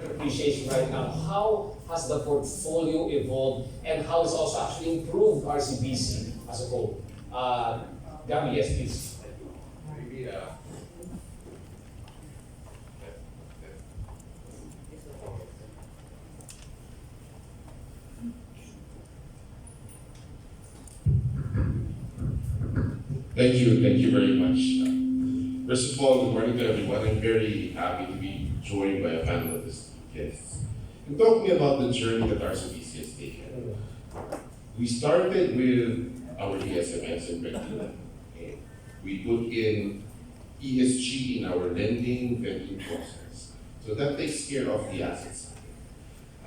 appreciation right now. How has the portfolio evolved and how has also actually improved RCBC as a whole? Gabby, yes, please. Maybe, Thank you very much. First of all, good morning to everyone. I'm very happy to be joined by a panel of esteemed guests. And talking about the journey that RCBC has taken. We started with our ESMS in 2011. We put in ESG in our lending vetting process. So that takes care of the asset side.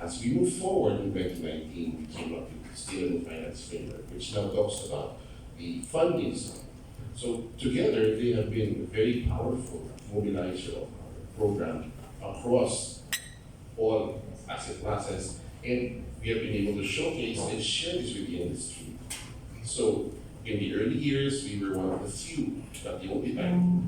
As we move forward in 2019, we came up with the Sustainable Finance Framework, which now talks about the funding side. So together, they have been a very powerful mobilizer of our program across all asset classes, and we have been able to showcase and share this with the industry. So in the early years, we were one of the few, not the only bank,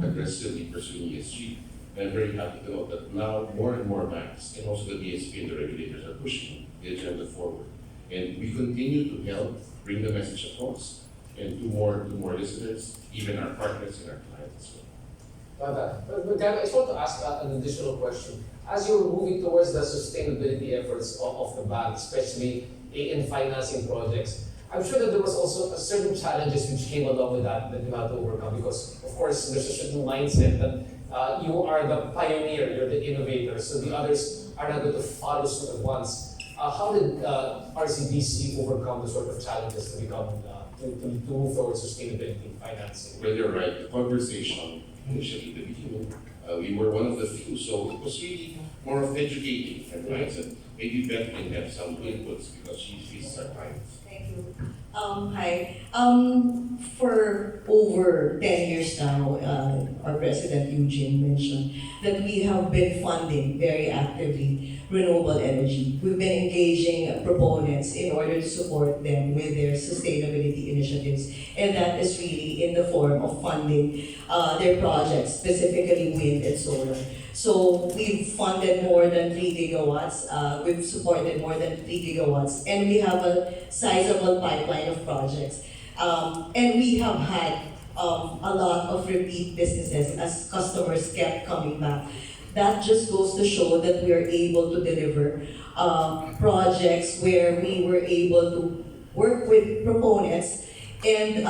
aggressively pursuing ESG. And I'm very happy to note that now more and more banks, and also the BSP and the regulators, are pushing the agenda forward. And we continue to help bring the message across and to more listeners, even our partners and our clients as well. But Gabby, I just want to ask an additional question. As you're moving towards the sustainability efforts of the bank, especially in financing projects, I'm sure that there was also a certain challenges which came along with that you had to overcome, because of course there's a certain mindset that you are the pioneer, you're the innovator, so the others are not going to follow suit at once. How did RCBC overcome the sort of challenges to become to move towards sustainability financing? Well, you're right. The conversation initially at the beginning, we were one of the few, so it was really more of educating our clients, and maybe Beth can have some inputs because she faces our clients. Thank you. Hi. For over 10 years now, our President Eugene mentioned that we have been funding very actively renewable energy. We've been engaging proponents in order to support them with their sustainability initiatives, and that is really in the form of funding their projects, specifically wind and solar. So we've funded more than 3 gigawatts, we've supported more than 3 gigawatts, and we have a sizable pipeline of projects. And we have had a lot of repeat businesses as customers kept coming back. That just goes to show that we are able to deliver projects where we were able to work with proponents and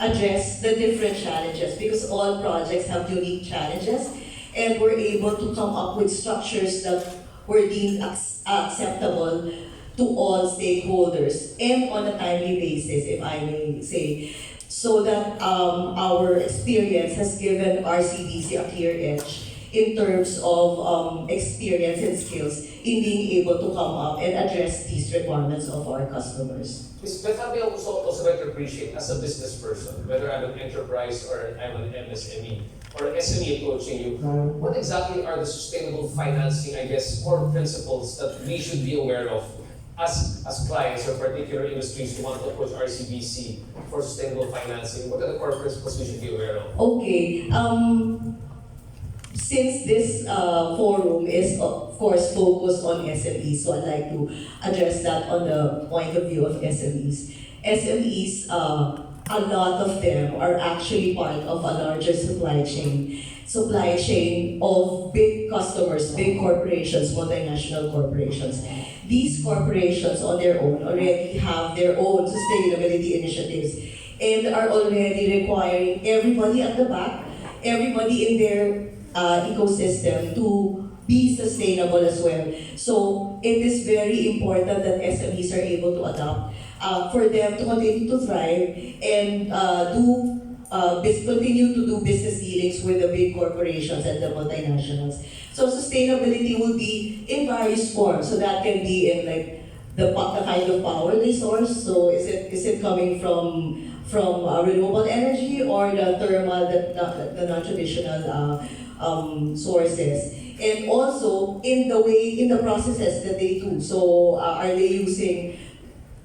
address the different challenges, because all projects have unique challenges, and we're able to come up with structures that were deemed acceptable to all stakeholders and on a timely basis, if I may say, so that our experience has given RCBC a clear edge in terms of experience and skills in being able to come up and address these requirements of our customers. Ms. Beth, I also like to appreciate, as a business person, whether I'm an enterprise or I'm an MSME or SME approaching you, what exactly are the sustainable financing, I guess, core principles that we should be aware of as clients or particular industries who want to approach RCBC for sustainable financing? What are the core principles we should be aware of? Okay. Since this forum is, of course, focused on SMEs, so I'd like to address that on the point of view of SMEs. SMEs, a lot of them are actually part of a larger supply chain of big customers, big corporations, multinational corporations. These corporations on their own already have their own sustainability initiatives and are already requiring everybody at the back, everybody in their ecosystem to be sustainable as well. So it is very important that SMEs are able to adopt for them to continue to thrive and continue to do business dealings with the big corporations and the multinationals. So sustainability will be in various forms. So that can be in like the kind of power they source. So is it coming from renewable energy or the thermal, the non-traditional sources, and also in the processes that they do. So are they using,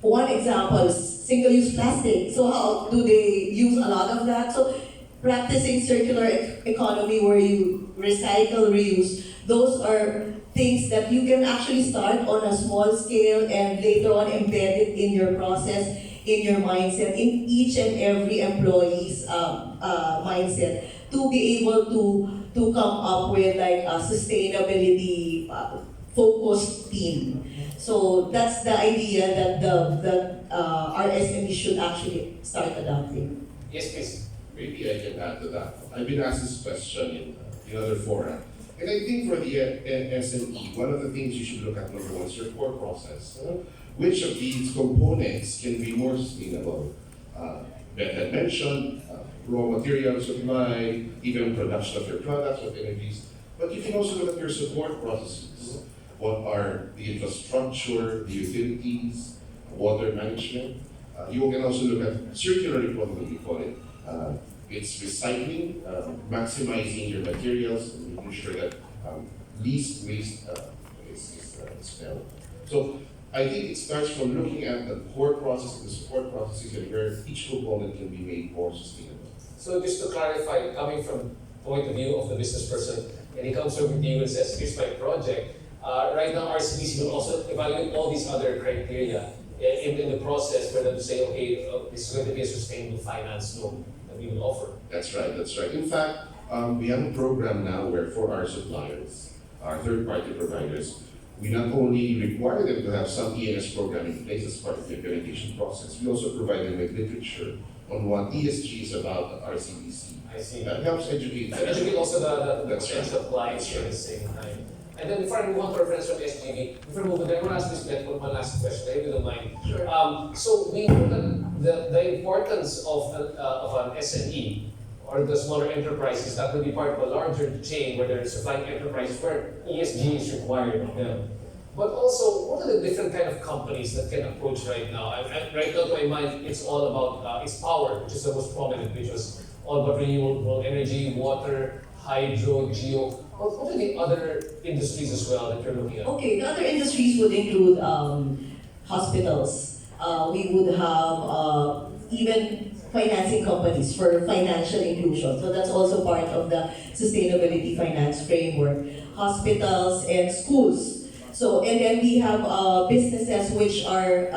one example is single-use plastic. So how do they use a lot of that? So practicing circular economy where you recycle, reuse, Those are things that you can actually start on a small scale and later on embed it in your process, in your mindset, in each and every employee's mindset to be able to come up with like a sustainability focused team. So that's the idea that our SME should actually start adopting. Yes, please. Maybe I can add to that. I've been asked this question in other fora. And I think for the SME, one of the things you should look at, number one, is your core process. Which of these components can be more sustainable? Beth had mentioned raw material supply, even production of your products, what energies. But you can also look at your support processes. What are the infrastructure, the utilities, water management? You can also look at circular economy, we call it. It's recycling, maximizing your materials, and making sure that least waste is expelled. So I think it starts from looking at the core process and the support processes and where each component can be made more sustainable. So just to clarify, coming from point of view of the business person, and he comes over to you and says, here's my project. Right now, RCBC will also evaluate all these other criteria in the process for them to say, okay, this is going to be a sustainable finance loan that we will offer. That's right, that's right. In fact, we have a program now where for our suppliers, our third-party providers, we not only require them to have some ENS program in place as part of the implementation process, we also provide them with literature on what ESG is about at RCBC. I see. That helps educate them. And educate also the That's potential clients at the same time. And then before I move on to our friends from SGB, before I move on, I want to ask this Beth one last question, if you don't mind. Sure. So we know that the importance of an SME or the smaller enterprises that will be part of a larger chain where they're supplying enterprises where ESG is required of them. But also, what are the different kind of companies that can approach right now? Right now, to my mind, it's all about it's power, which is the most prominent, which was all about renewable energy, water, hydro, geo. What are the other industries as well that you're looking at? Okay, the other industries would include hospitals. We would have even financing companies for financial inclusion. So that's also part of the sustainability finance framework. Hospitals and schools. So, and then we have businesses which are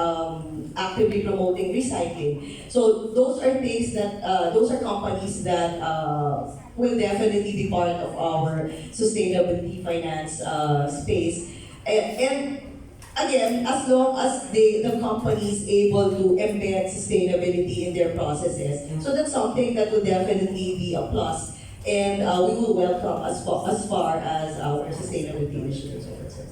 actively promoting recycling. So those are things that, those are companies that will definitely be part of our sustainability finance space. And again, as long as the company is able to embed sustainability in their processes, so that's something that will definitely be a plus. And we will welcome as far as our sustainability initiatives are concerned.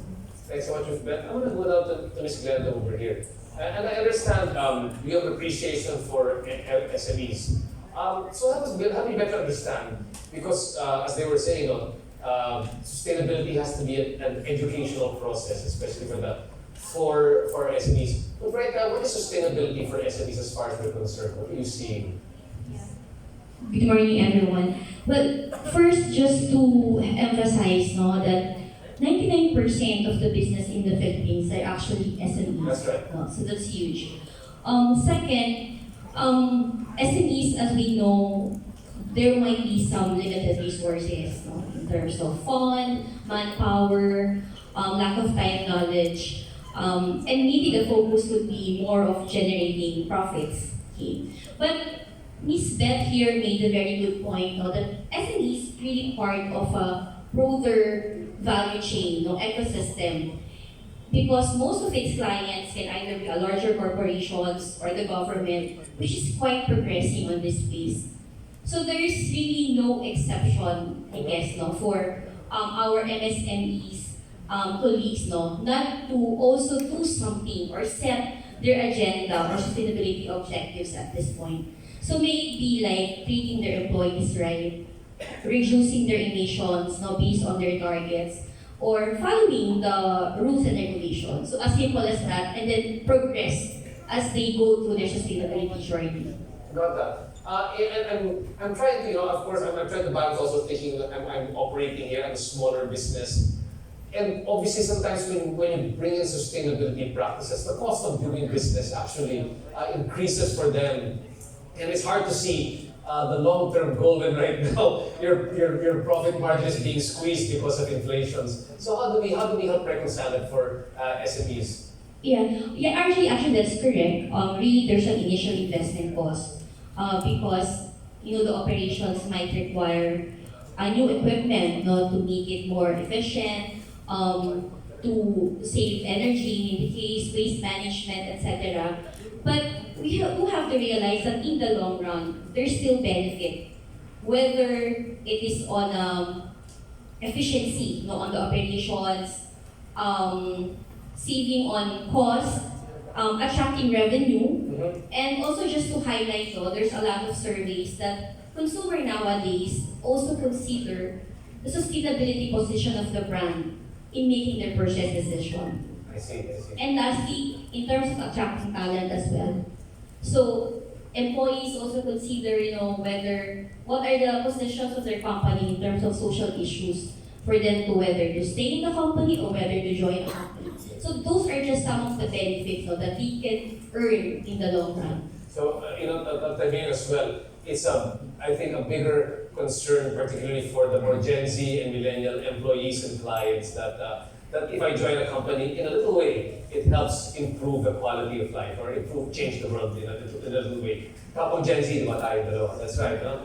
Thanks so much, Ms. Beth. I want to move out to Ms. Glenda over here. And I understand we have appreciation for SMEs. So help me better understand, because as they were saying, sustainability has to be an educational process, especially for SMEs. But right now, what is sustainability for SMEs as far as we're concerned? What are you seeing? Good morning, everyone. Well, first, just to emphasize that 99% of the business in the Philippines are actually SMEs. That's right. So that's huge. Second, SMEs, as we know, there might be some limited resources in terms of fund, manpower, lack of time knowledge, and maybe the focus would be more of generating profits. Okay. But Ms. Beth here made a very good point that SME is really part of a broader value chain, ecosystem, because most of its clients can either be a larger corporations or the government, which is quite progressing on this space. So there is really no exception, I guess, for our MSMEs colleagues, not to also do something or set their agenda or sustainability objectives at this point. So maybe like treating their employees right, reducing their emissions based on their targets, or following the rules and regulations. So as simple as that, and then progress as they go through their sustainability journey. Got that. And I'm trying to, of course, I'm trying to balance also thinking that I'm operating here as a smaller business. And obviously sometimes when you bring in sustainability practices, the cost of doing business actually increases for them. And it's hard to see the long-term goal when right now your profit margin is being squeezed because of inflations. So how do we help reconcile it for SMEs? Yeah, actually that's correct. Really, there's an initial investment cost because the operations might require new equipment, to make it more efficient, to save energy in the case, waste management, etc. But we do have to realize that in the long run, there's still benefit, whether it is on efficiency, on the operations, saving on cost, attracting revenue, and also just to highlight, there's a lot of surveys that consumer nowadays also consider the sustainability position of the brand in making their purchase decision. I see. And lastly, in terms of attracting talent as well. So employees also consider, what are the positions of their company in terms of social issues for them to whether to stay in the company or whether to join a company. So those are just some of the benefits that we can earn in the long run. So, as well, it's I think a bigger concern, particularly for the more Gen Z and millennial employees and clients, that if I join a company, in a little way, it helps improve the quality of life or change the world in a little way. Kapag Gen Z, diba tayo dalawa? That's right, no?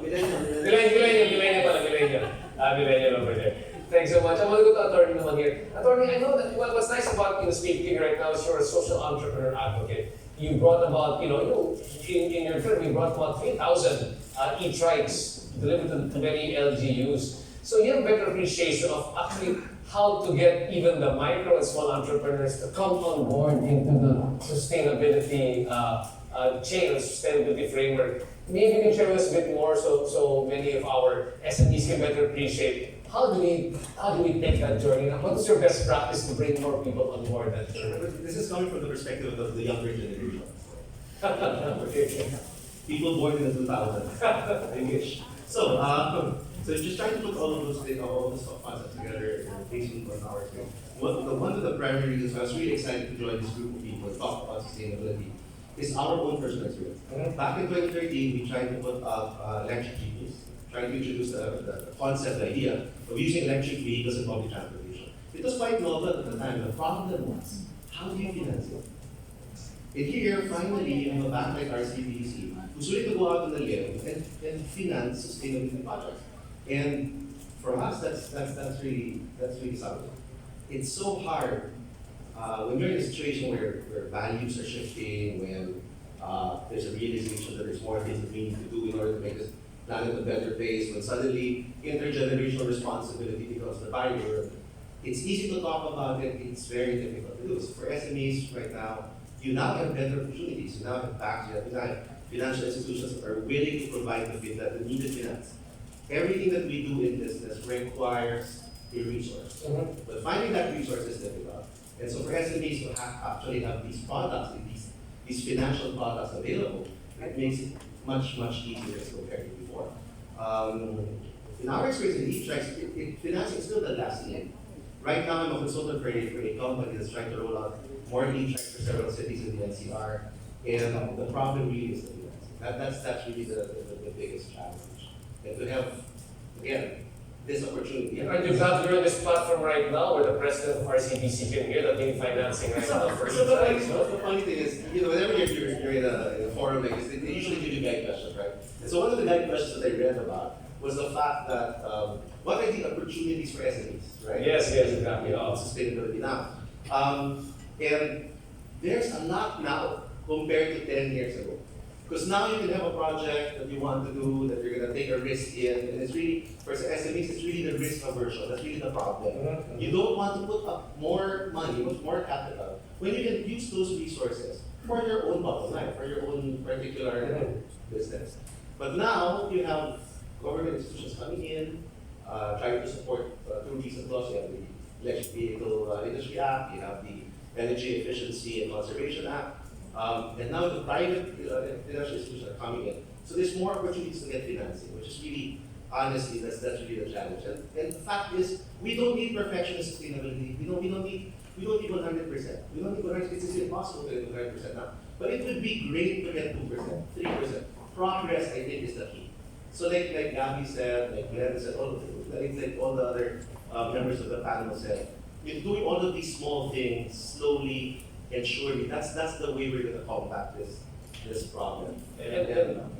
Millennial over there. Thanks so much. I'm going to go to Attorney naman here. Attorney, I know that what's nice about speaking right now is you're a social entrepreneur advocate. You brought about, in your firm, you brought about 3,000 e-trikes delivered to many LGUs. So you have a better appreciation of actually how to get even the micro and small entrepreneurs to come on board into the sustainability chain, sustainability framework. Maybe you can share with us a bit more so many of our SMEs can better appreciate how do we take that journey? What is your best practice to bring more people on board that journey? This is coming from the perspective of the younger generation. People born in the 2000s. I wish. So just trying to put all of those concepts together based on our experience. One of the primary reasons I was really excited to join this group of people and talk about sustainability is our own personal experience. Back in 2013, we tried to put up electric vehicles, trying to introduce the concept, the idea of using electric vehicles in public transportation. It was quite novel at the time. The problem was, how do you finance it? And here, finally, you have a bank like RCBC who's willing to go out on the limb and finance sustainability projects. And for us, that's really something. It's so hard when you're in a situation where values are shifting, when there's a realization that there's more things that we need to do in order to make this planet a better place, when suddenly intergenerational responsibility becomes the barrier. It's easy to talk about it, it's very difficult to do. So for SMEs right now, you now have better opportunities. You now have banks, you have financial institutions that are willing to provide the needed finance. Everything that we do in business requires a resource. But finding that resource is difficult. And so for SMEs to actually have these products, these financial products available, it makes it much easier as compared to before. In our experience in e-tracks, financing is still the last thing. Right now, I'm a consultant for a company that's trying to roll out more e-tracks for several cities in the NCR, and the problem really is the financing. That's really the biggest challenge. And to have, again, this opportunity. And you're glad you're on this platform right now where the president of RCBC can hear that they need financing right now for e-tracks. The funny thing is, whenever you're in a forum like this, they usually give you guide questions, right? And so one of the guide questions that I read about was the fact that what are the opportunities for SMEs, right? Yes, exactly. Sustainability now. And there's a lot now compared to 10 years ago. Because now you can have a project that you want to do, that you're going to take a risk in, and it's really, for SMEs, it's really the risk aversion. That's really the problem. You don't want to put up more money, more capital, when you can use those resources for your own bottom line, for your own particular business. But now you have government institutions coming in, trying to support through recent laws. You have the Electric Vehicle Industry Act, you have the Energy Efficiency and Conservation Act, and now the private financial institutions are coming in. So there's more opportunities to get financing, which is really, honestly, that's really the challenge. And the fact is, we don't need perfection in sustainability. We don't need 100%. We don't need 100%. It's impossible to get 100% now. But it would be great to get 2%, 3%. Progress, I think, is the key. So like Gabby said, like Glenda said, like all the other members of the panel said, in doing all of these small things slowly and surely, that's the way we're going to combat this problem.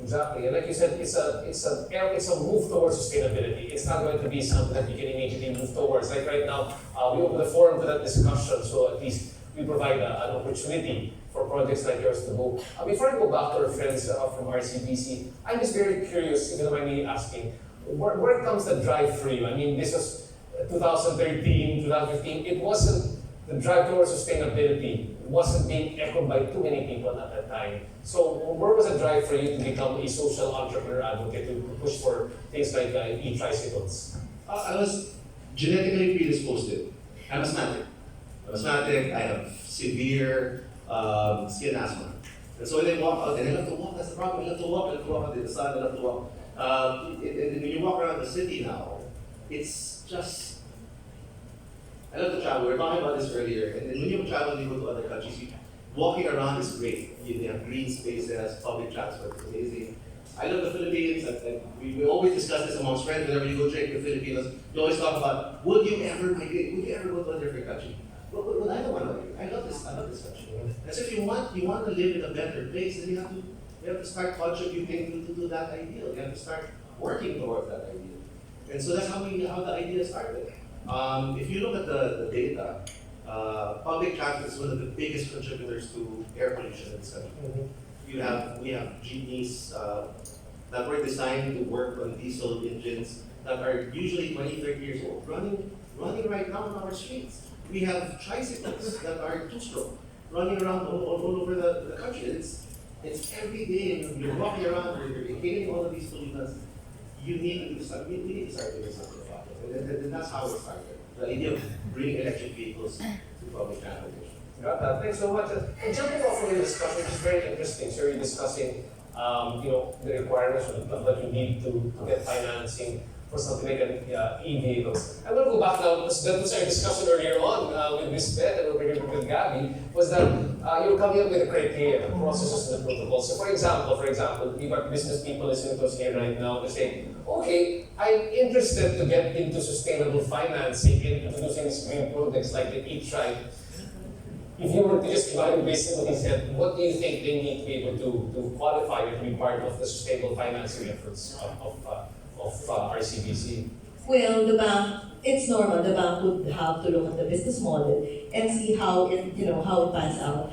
Exactly, and like you said, it's a move towards sustainability. It's not going to be something that you can immediately move towards. Like right now, we open the forum to that discussion, so at least we provide an opportunity for projects like yours to go. Before I go back to our friends from RCBC, I'm just very curious, if you don't mind me asking, where comes the drive for you? I mean, this was 2013, 2015. It wasn't the drive towards sustainability. It wasn't being echoed by too many people at that time. So where was the drive for you to become a social entrepreneur advocate, to push for things like e-tricycles? I was genetically predisposed to it. I'm asthmatic. I have severe skin asthma. And so when I walk out, and I love to walk, that's the problem, I love to walk out in the sun, I love to walk. And when you walk around the city now, it's just, I love to travel. We were talking about this earlier, and when you travel, you go to other countries, walking around is great. You have green spaces, public transport is amazing. I love the Philippines, and we always discuss this amongst friends whenever you go drink with Filipinos. You always talk about, would you ever migrate? Would you ever go to a different country? Well, I don't want to migrate. I love this country. And so if you want to live in a better place, then you have to start contributing to that ideal. You have to start working towards that ideal. And so that's how the idea started. If you look at the data, public transport is one of the biggest contributors to air pollution in this country. We have jeepneys that were designed to work on diesel engines that are usually 20, 30 years old, running right now on our streets. We have tricycles that are two-stroke, running around all over the country. It's every day, and you're walking around, you're inhaling all of these pollutants. We need to start doing something about it. And that's how it started. The idea of bringing electric vehicles to public transportation. Got that. Thanks so much. And jumping off of the discussion, which is very interesting. So you're discussing, the requirements that you need to get financing for something like an e-vehicles. I'm going to go back now, because that was our discussion earlier on with Ms. Beth and over here with Gabby, was that you're coming up with the criteria, the processes, and the protocols. So for example, we've got business people listening to us here right now to say, okay, I'm interested to get into sustainable financing and introducing these green projects like the e-tri. If you were to just evaluate based on what he said, what do you think they need to be able to qualify and to be part of the sustainable financing efforts of RCBC? Well, the bank, it's normal. The bank would have to look at the business model and see how it pans out.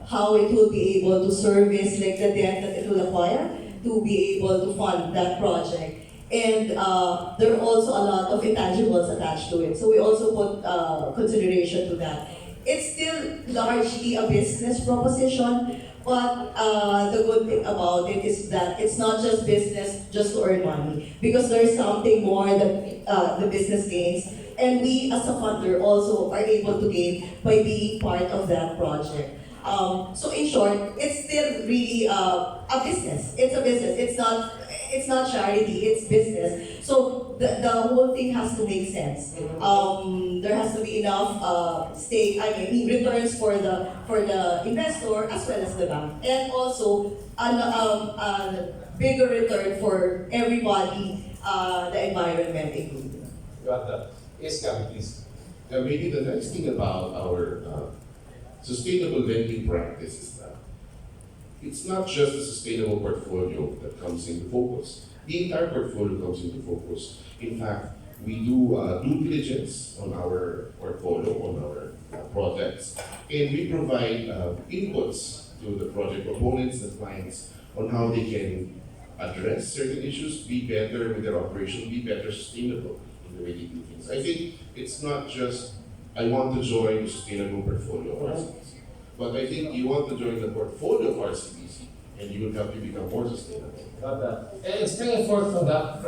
How it will be able to service like the debt that it will acquire to be able to fund that project. And there are also a lot of intangibles attached to it. So we also put consideration to that. It's still largely a business proposition, but the good thing about it is that it's not just business just to earn money, because there's something more that the business gains, and we as a funder also are able to gain by being part of that project. So in short, it's still really a business. It's a business. It's not charity. It's business. So the whole thing has to make sense. There has to be enough returns for the investor as well as the bank, and also a bigger return for everybody, the environment included. Got that. Yes, Gabby, please. Maybe the next thing about our sustainable lending practice is that it's not just a sustainable portfolio that comes into focus. The entire portfolio comes into focus. In fact, we do due diligence on our portfolio, on our projects, and we provide inputs to the project proponents, the clients, on how they can address certain issues, be better with their operation, be better sustainable in the way they do things. I think it's not just, I want to join the sustainable portfolio of RCBC, but I think you want to join the portfolio of RCBC, and you will help you become more sustainable. Got that. And it's springing forth from that